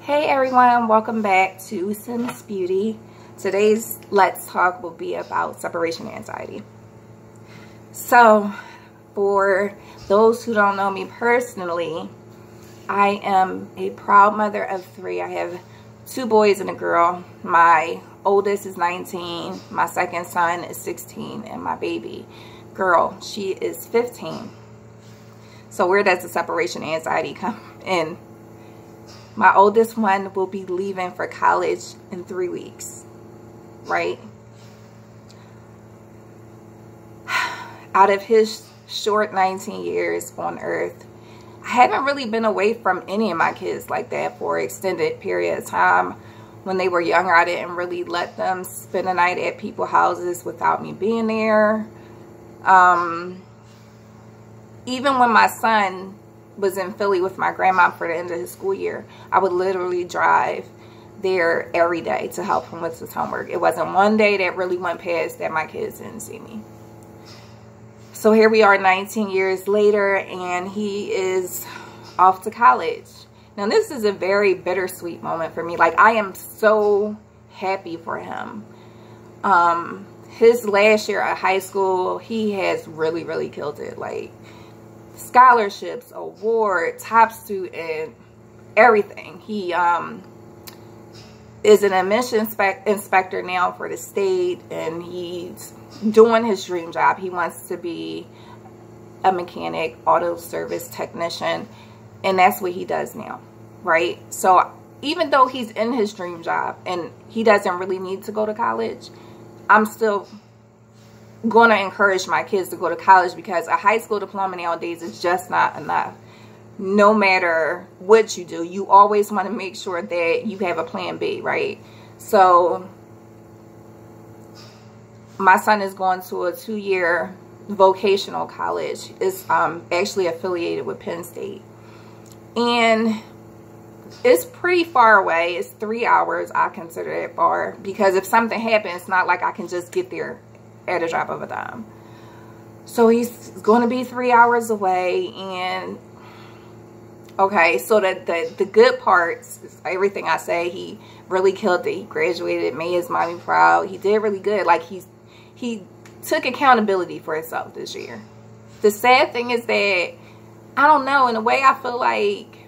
Hey everyone, welcome back to Sims Beauty. Today's Let's Talk will be about separation anxiety. So, for those who don't know me personally, I am a proud mother of 3. I have 2 boys and a girl. My oldest is 19, my second son is 16, and my baby girl, she is 15. So where does the separation anxiety come in? My oldest one will be leaving for college in 3 weeks, right? Out of his short 19 years on earth, I haven't really been away from any of my kids like that for an extended period of time. When they were younger, I didn't really let them spend the night at people's houses without me being there. Even when my son was in Philly with my grandma for the end of his school year, I would literally drive there every day to help him with his homework. It wasn't one day that really went past that my kids didn't see me. So here we are 19 years later, and he is off to college. Now this is a very bittersweet moment for me. Like, I am so happy for him. His last year at high school, he has really killed it. Like, scholarships, award, top student, everything. He is an admission inspector now for the state, and he's doing his dream job. He wants to be a mechanic, auto service technician, and that's what he does now, right? So even though he's in his dream job and he doesn't really need to go to college, I'm still going to encourage my kids to go to college, because a high school diploma nowadays is just not enough. No matter what you do, you always want to make sure that you have a plan B, right? So my son is going to a 2-year vocational college. It's actually affiliated with Penn State, and it's pretty far away. It's 3 hours. I consider it far, because if something happens, it's not like I can just get there at a drop of a dime. So he's going to be 3 hours away. And okay, so the good parts, everything I say, he really killed it. He graduated, made his mommy proud. He did really good. Like, he took accountability for himself this year. The sad thing is that, I don't know, in a way I feel like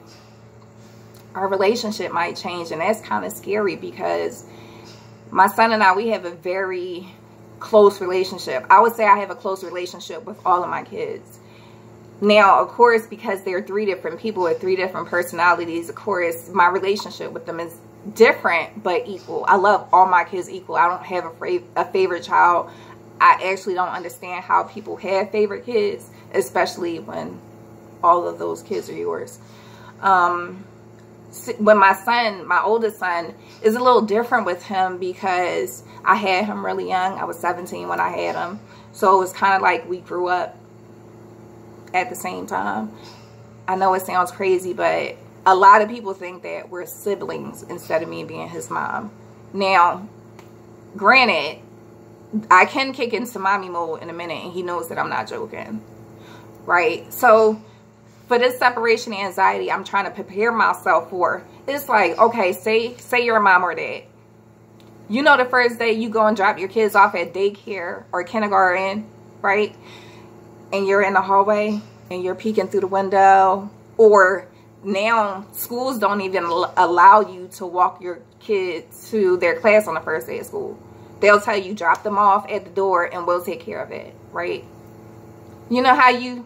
our relationship might change, and that's kind of scary, because my son and I, we have a very close relationship. I would say I have a close relationship with all of my kids. Now, of course, because they're 3 different people with 3 different personalities, of course, my relationship with them is different but equal. I love all my kids equal. I don't have a favorite child. I actually don't understand how people have favorite kids, especially when all of those kids are yours. When my son, my oldest son, is a little different with him, because I had him really young. I was 17 when I had him. So it was kind of like we grew up at the same time. I know it sounds crazy, but a lot of people think that we're siblings instead of me being his mom. Now, granted, I can kick into mommy mode in a minute, and he knows that I'm not joking, right? So for this separation anxiety, I'm trying to prepare myself for. It's like, okay, say you're a mom or dad. You know, the first day you go and drop your kids off at daycare or kindergarten, right? And you're in the hallway and you're peeking through the window. Or now schools don't even allow you to walk your kids to their class on the first day of school. They'll tell you, drop them off at the door and we'll take care of it, right? You know how you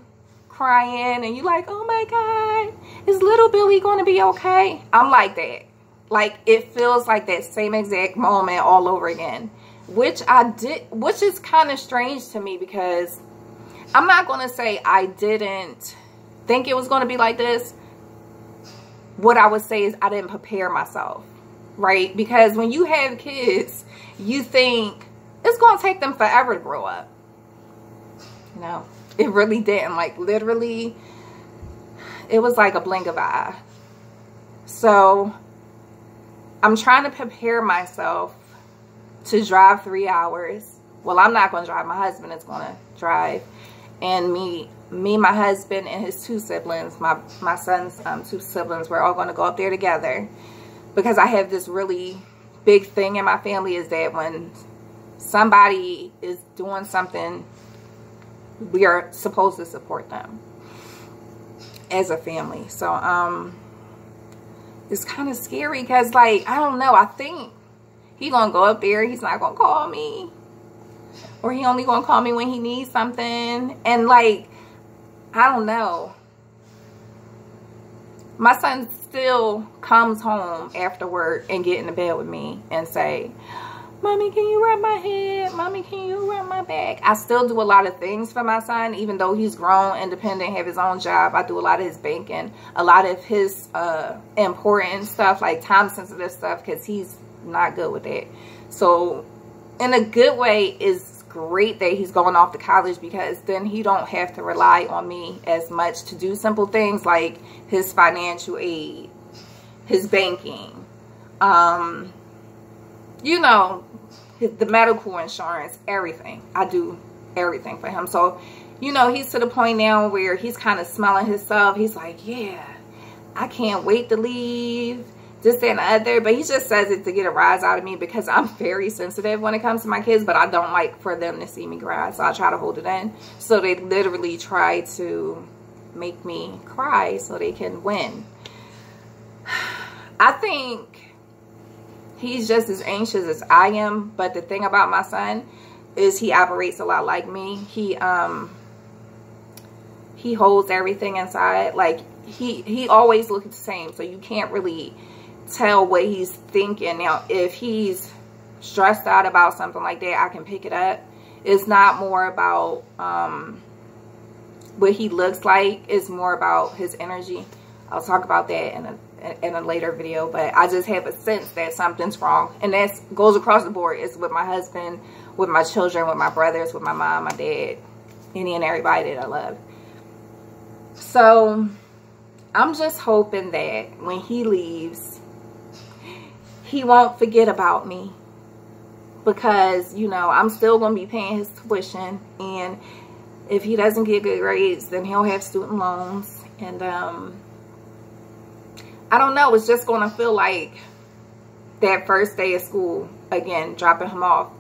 crying and you like, oh my God, is little Billy going to be okay? I'm like that. Like, it feels like that same exact moment all over again, which is kind of strange to me, because I'm not going to say I didn't think it was going to be like this. What I would say is I didn't prepare myself, right? Because when you have kids, you think it's going to take them forever to grow up. No, it really didn't. Like, literally, it was like a blink of an eye. So I'm trying to prepare myself to drive 3 hours. Well, I'm not going to drive. My husband is going to drive. And me, my husband, and his 2 siblings, my son's 2 siblings, we're all going to go up there together because I have this really big thing in my family, is that when somebody is doing something, we are supposed to support them as a family. So it's kind of scary because, like, I don't know, I think he gonna go up there, he's not gonna call me, or he only gonna call me when he needs something. And like, I don't know, my son still comes home after work and get in the bed with me and say, Mommy, can you rub my head? Mommy, can you rub my back? I still do a lot of things for my son, even though he's grown, independent, have his own job. I do a lot of his banking, a lot of his important stuff, like time-sensitive stuff, because he's not good with that. So in a good way, it's great that he's going off to college, because then he don't have to rely on me as much to do simple things like his financial aid, his banking, you know, the medical insurance, everything. I do everything for him. So, you know, he's to the point now where he's kind of smelling himself. He's like, yeah, I can't wait to leave, this, that, and the other. But he just says it to get a rise out of me, because I'm very sensitive when it comes to my kids, but I don't like for them to see me cry. So I try to hold it in. So they literally try to make me cry so they can win. I think he's just as anxious as I am. But the thing about my son is he operates a lot like me. He holds everything inside. Like, he always looks the same. So you can't really tell what he's thinking. Now, if he's stressed out about something like that, I can pick it up. It's not more about what he looks like. It's more about his energy. I'll talk about that in a later video, but I just have a sense that something's wrong, and that goes across the board. It's with my husband, with my children, with my brothers, with my mom, my dad, any and everybody that I love. So I'm just hoping that when he leaves, he won't forget about me, because, you know, I'm still going to be paying his tuition, and if he doesn't get good grades, then he'll have student loans. And I don't know, it's just going to feel like that first day of school again, dropping him off.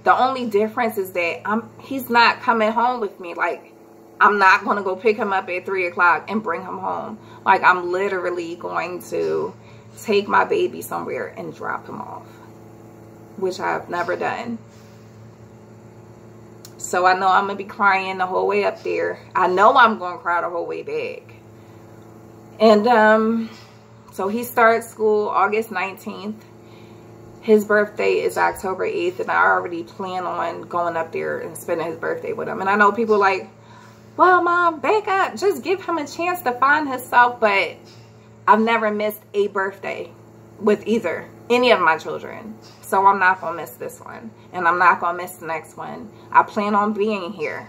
The only difference is that he's not coming home with me. Like, I'm not going to go pick him up at 3 o'clock and bring him home. Like, I'm literally going to take my baby somewhere and drop him off, which I've never done. So I know I'm going to be crying the whole way up there. I know I'm going to cry the whole way back. And so he starts school August 19th. His birthday is October 8th, and I already plan on going up there and spending his birthday with him. And I know people are like, well, Mom, back up. Just give him a chance to find himself. But I've never missed a birthday with any of my children. So I'm not going to miss this one. And I'm not going to miss the next one. I plan on being here.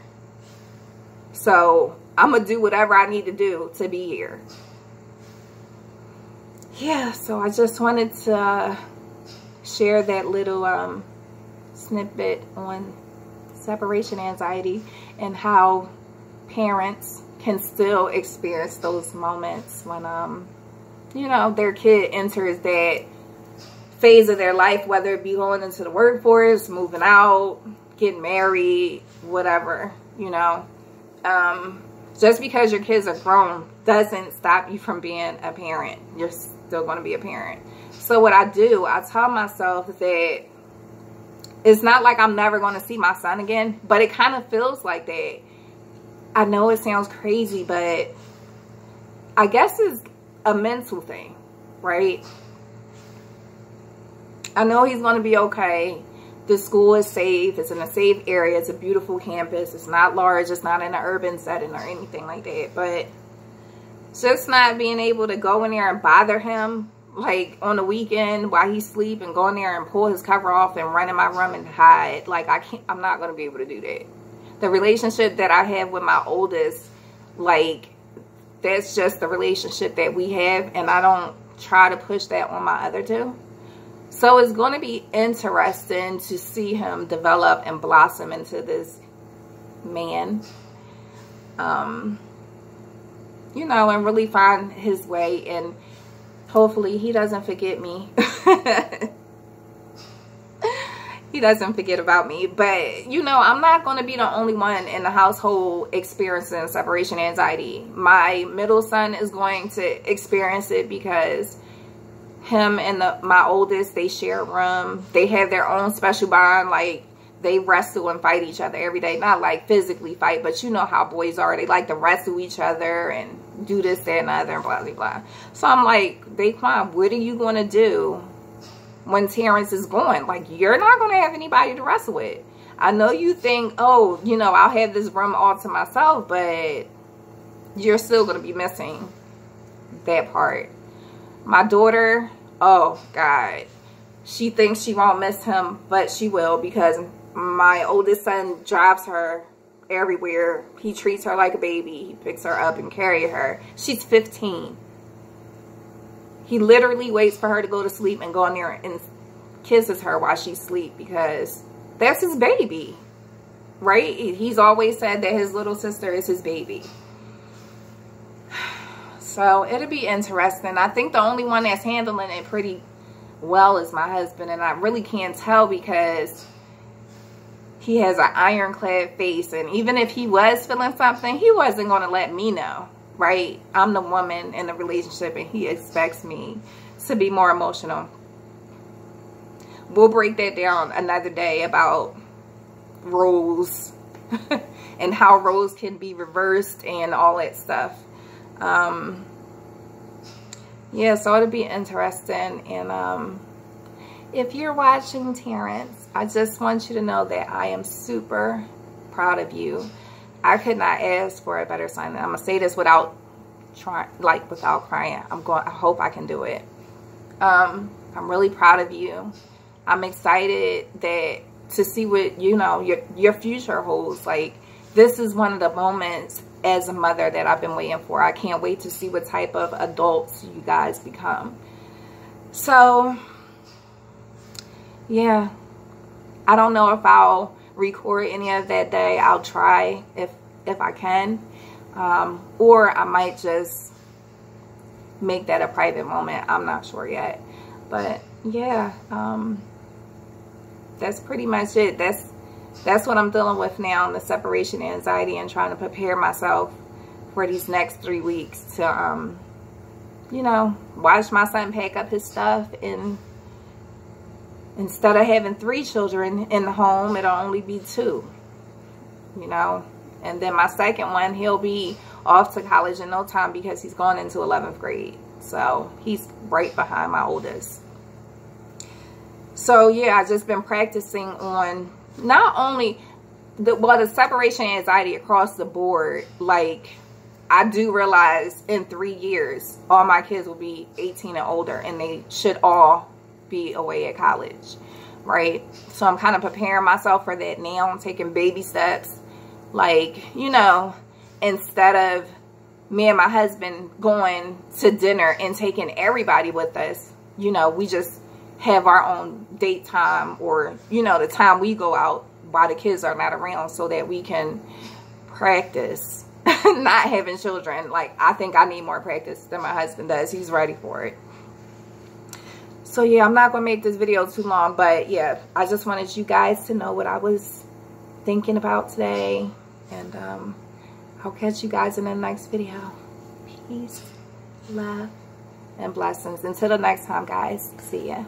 So I'm going to do whatever I need to do to be here. Yeah, so I just wanted to share that little snippet on separation anxiety and how parents can still experience those moments when, you know, their kid enters that phase of their life, whether it be going into the workforce, moving out, getting married, whatever, you know. Just because your kids are grown doesn't stop you from being a parent. You're still going to be a parent. So what I do, I tell myself that it's not like I'm never going to see my son again, but it kind of feels like that. I know it sounds crazy, but I guess it's a mental thing, right? I know he's going to be okay. The school is safe. It's in a safe area. It's a beautiful campus. It's not large. It's not in an urban setting or anything like that. But just not being able to go in there and bother him, like on the weekend while he's asleep, and go in there and pull his cover off and run in my room and hide. Like, I'm not going to be able to do that. The relationship that I have with my oldest, like, that's just the relationship that we have. And I don't try to push that on my other two. So it's going to be interesting to see him develop and blossom into this man, you know, and really find his way. And hopefully he doesn't forget me. He doesn't forget about me. But, you know, I'm not going to be the only one in the household experiencing separation anxiety. My middle son is going to experience it because him and my oldest, they share a room. They have their own special bond. Like, they wrestle and fight each other every day. Not like physically fight, but you know how boys are. They like to wrestle each other and do this, that, and the other, and blah, blah, blah. So I'm like, Daquan, what are you going to do when Terrence is gone? Like, you're not going to have anybody to wrestle with. I know you think, oh, you know, I'll have this room all to myself, but you're still going to be missing that part. My daughter, oh, God. She thinks she won't miss him, but she will, because my oldest son drives her everywhere. He treats her like a baby. He picks her up and carries her. She's 15. He literally waits for her to go to sleep and go in there and kisses her while she's asleep, because that's his baby, right? He's always said that his little sister is his baby. So it'll be interesting. I think the only one that's handling it pretty well is my husband, and I really can't tell because he has an ironclad face, and even if he was feeling something, he wasn't going to let me know, right? I'm the woman in the relationship, and he expects me to be more emotional. We'll break that down another day about roles and how roles can be reversed and all that stuff. Yeah, so it'll be interesting. And if you're watching, Terrence, I just want you to know that I am super proud of you. I could not ask for a better son. And I'm gonna say this without trying, like without crying. I hope I can do it. I'm really proud of you. I'm excited to see what, you know, your future holds. Like, this is one of the moments as a mother that I've been waiting for. I can't wait to see what type of adults you guys become. So, yeah. I don't know if I'll record any of that day. I'll try if I can. Or I might just make that a private moment. I'm not sure yet. But, yeah. That's pretty much it. That's what I'm dealing with now, the separation anxiety, and trying to prepare myself for these next 3 weeks to, you know, watch my son pack up his stuff. And instead of having 3 children in the home, it'll only be 2, you know. And then my second one, he'll be off to college in no time because he's going into 11th grade. So he's right behind my oldest. So, yeah, I've just been practicing on not only the separation anxiety across the board. Like, I do realize in 3 years, all my kids will be 18 and older, and they should all be away at college, right? So I'm kind of preparing myself for that now. I'm taking baby steps. Like, you know, instead of me and my husband going to dinner and taking everybody with us, you know, we just have our own date time, or, you know, the time we go out while the kids are not around, so that we can practice not having children. Like, I think I need more practice than my husband does. He's ready for it. So, yeah, I'm not going to make this video too long, but, yeah, I just wanted you guys to know what I was thinking about today. And I'll catch you guys in the next video. Peace, love, and blessings. Until the next time, guys. See ya.